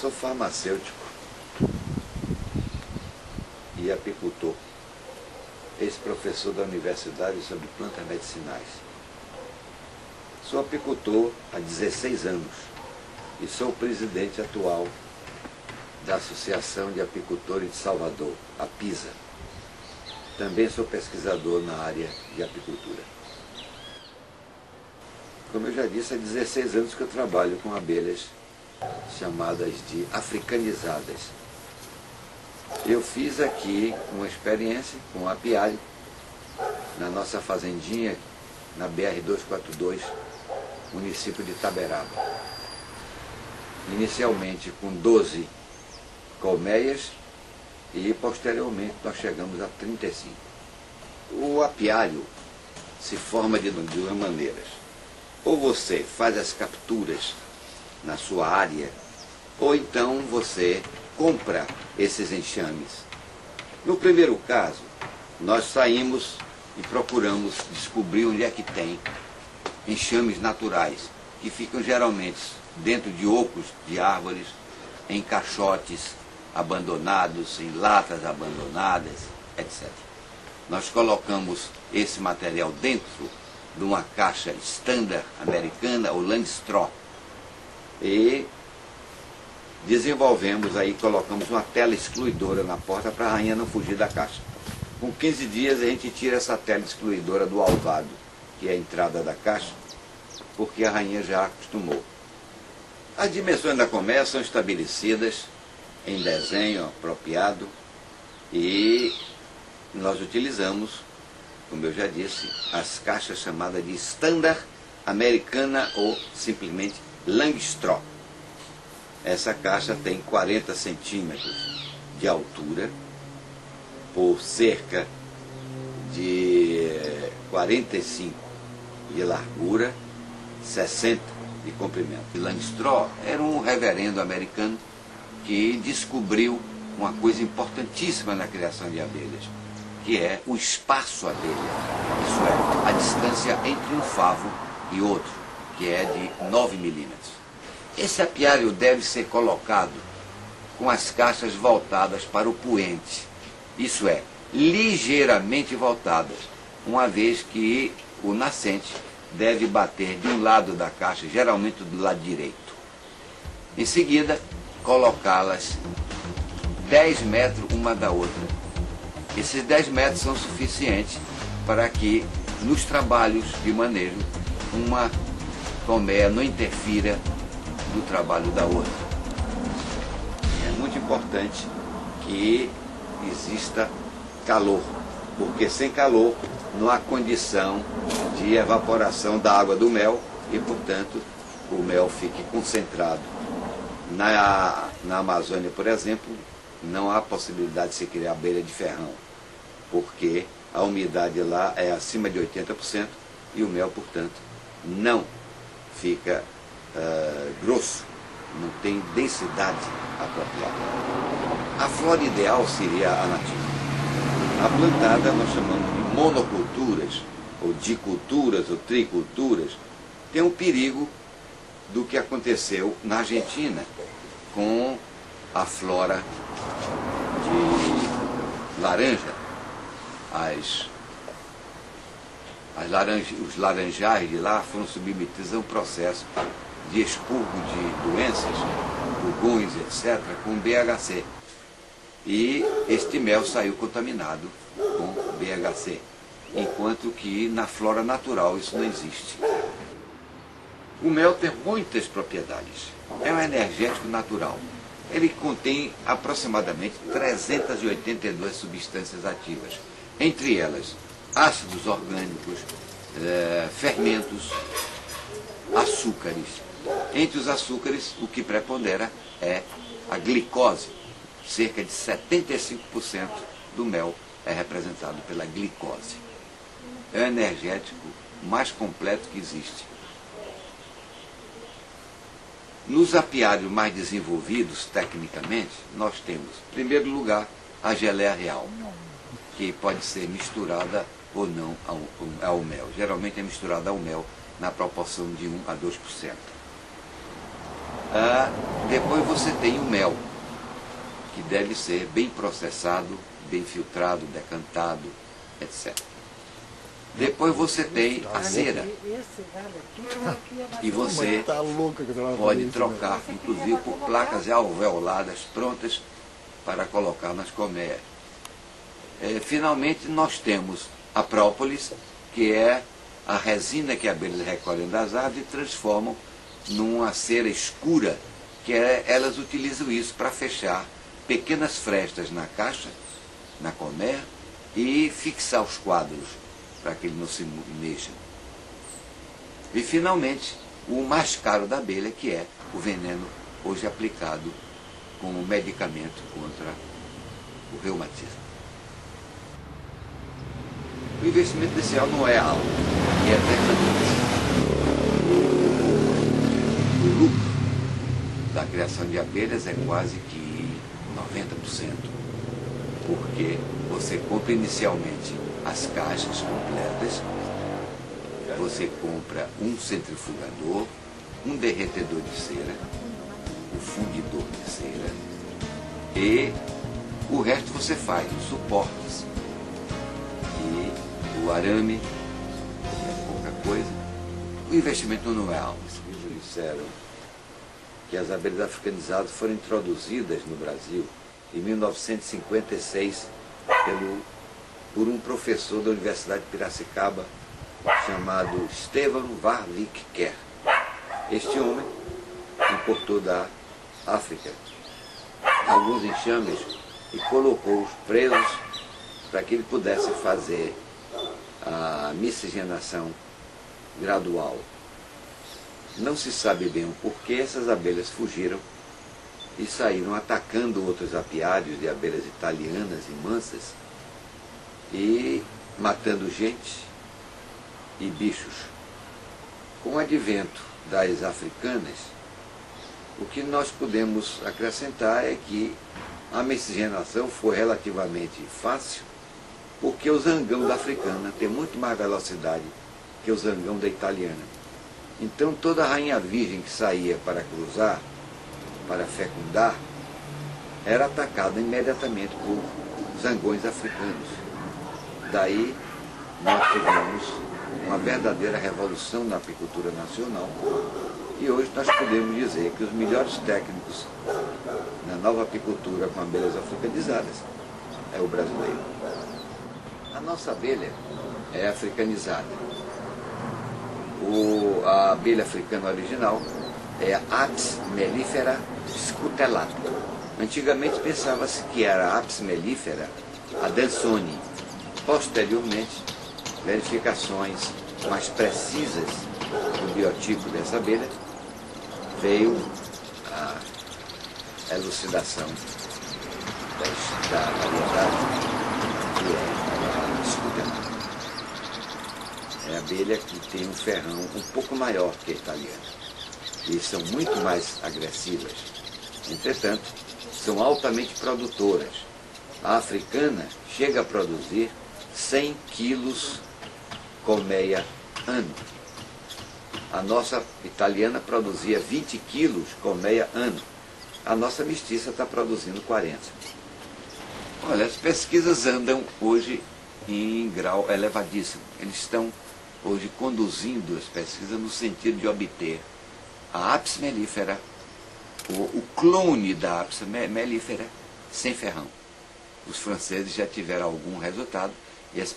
sou farmacêutico e apicultor, ex-professor da universidade sobre plantas medicinais. Sou apicultor há 16 anos e sou o presidente atual da Associação de Apicultores de Salvador, a PISA. Também sou pesquisador na área de apicultura. Como eu já disse, há 16 anos que eu trabalho com abelhas chamadas de africanizadas. Eu fiz aqui uma experiência com um apiário na nossa fazendinha, na BR-242, município de Itaberaba. Inicialmente com 12 colmeias e posteriormente nós chegamos a 35. O apiário se forma de duas maneiras. Ou você faz as capturas na sua área, ou então você compra esses enxames. No primeiro caso, nós saímos e procuramos descobrir onde é que tem enxames naturais, que ficam geralmente dentro de ocos de árvores, em caixotes abandonados, em latas abandonadas, etc. Nós colocamos esse material dentro de uma caixa standard americana, ou Landstraw, e desenvolvemos aí, colocamos uma tela excluidora na porta para a rainha não fugir da caixa. Com 15 dias a gente tira essa tela excluidora do alvado, que é a entrada da caixa, porque a rainha já acostumou. As dimensões da colmeia são estabelecidas em desenho apropriado e nós utilizamos, como eu já disse, as caixas chamadas de Standard Americana ou simplesmente Landstraw. Essa caixa tem 40 centímetros de altura por cerca de 45 de largura, 60 de comprimento. Landstraw era um reverendo americano que descobriu uma coisa importantíssima na criação de abelhas, que é o espaço abelha, isso é, a distância entre um favo e outro, que é de 9 milímetros. Esse apiário deve ser colocado com as caixas voltadas para o poente, isso é, ligeiramente voltadas, uma vez que o nascente deve bater de um lado da caixa, geralmente do lado direito. Em seguida, colocá-las 10 metros uma da outra. Esses 10 metros são suficientes para que, nos trabalhos de manejo, uma colmeia não interfira no trabalho da outra. É muito importante que exista calor, porque sem calor não há condição de evaporação da água do mel e, portanto, o mel fique concentrado. Na Amazônia, por exemplo, não há possibilidade de se criar abelha de ferrão, porque a umidade lá é acima de 80% e o mel, portanto, não fica grosso, não tem densidade apropriada. A flora ideal seria a nativa. A plantada nós chamamos de monoculturas, ou diculturas, ou triculturas. Tem um perigo do que aconteceu na Argentina com a flora de laranja. Os laranjais de lá foram submetidos a um processo de expurgo de doenças, pulgões, etc., com BHC. E este mel saiu contaminado com BHC, enquanto que na flora natural isso não existe. O mel tem muitas propriedades. É um energético natural. Ele contém aproximadamente 382 substâncias ativas, entre elas ácidos orgânicos, fermentos, açúcares. Entre os açúcares, o que prepondera é a glicose. Cerca de 75% do mel é representado pela glicose. É o energético mais completo que existe. Nos apiários mais desenvolvidos tecnicamente, nós temos, em primeiro lugar, a geleia real, que pode ser misturada ou não ao mel. Geralmente é misturada ao mel na proporção de 1 a 2%. Depois você tem o mel, que deve ser bem processado, bem filtrado, decantado, etc. Depois você tem a cera, e você pode trocar, inclusive, por placas alveoladas prontas para colocar nas colmeias. Finalmente, nós temos a própolis, que é a resina que as abelhas recolhem das árvores e transformam numa cera escura, que elas utilizam isso para fechar pequenas frestas na caixa, na colmeia, e fixar os quadros, para que ele não se mexa. E, finalmente, o mais caro da abelha, que é o veneno hoje aplicado como medicamento contra o reumatismo. O investimento inicial não é alto, é até o lucro da criação de abelhas é quase que 90%, porque você compra inicialmente as caixas completas, você compra um centrifugador, um derretedor de cera, um fundidor de cera, e o resto você faz, os suportes. E o arame é pouca coisa. O investimento não é alto. Eles disseram que as abelhas africanizadas foram introduzidas no Brasil em 1956 por um professor da Universidade de Piracicaba chamado Stefan Warwick Kerr. Este homem importou da África alguns enxames e colocou-os presos para que ele pudesse fazer a miscigenação gradual. Não se sabe bem o porquê essas abelhas fugiram e saíram atacando outros apiários de abelhas italianas e mansas e matando gente e bichos. Com o advento das africanas, o que nós podemos acrescentar é que a miscigenação foi relativamente fácil, porque o zangão da africana tem muito mais velocidade que o zangão da italiana. Então toda rainha virgem que saía para cruzar, para fecundar, era atacada imediatamente por zangões africanos. Daí nós tivemos uma verdadeira revolução na apicultura nacional e hoje nós podemos dizer que os melhores técnicos na nova apicultura com abelhas africanizadas é o brasileiro. A nossa abelha é africanizada. A abelha africana original é a Apis mellifera scutellata. Antigamente pensava-se que era a Apis mellifera adansonii. Posteriormente, verificações mais precisas do biotipo dessa abelha, veio a elucidação da variedade que é a scutellata. É a abelha que tem um ferrão um pouco maior que a italiana. E são muito mais agressivas. Entretanto, são altamente produtoras. A africana chega a produzir 100 quilos colmeia ano. A nossa italiana produzia 20 quilos colmeia ano. A nossa mestiça está produzindo 40. Olha, as pesquisas andam hoje em grau elevadíssimo. Eles estão hoje conduzindo as pesquisas no sentido de obter a Apis mellifera, o clone da Apis mellifera sem ferrão. Os franceses já tiveram algum resultado e as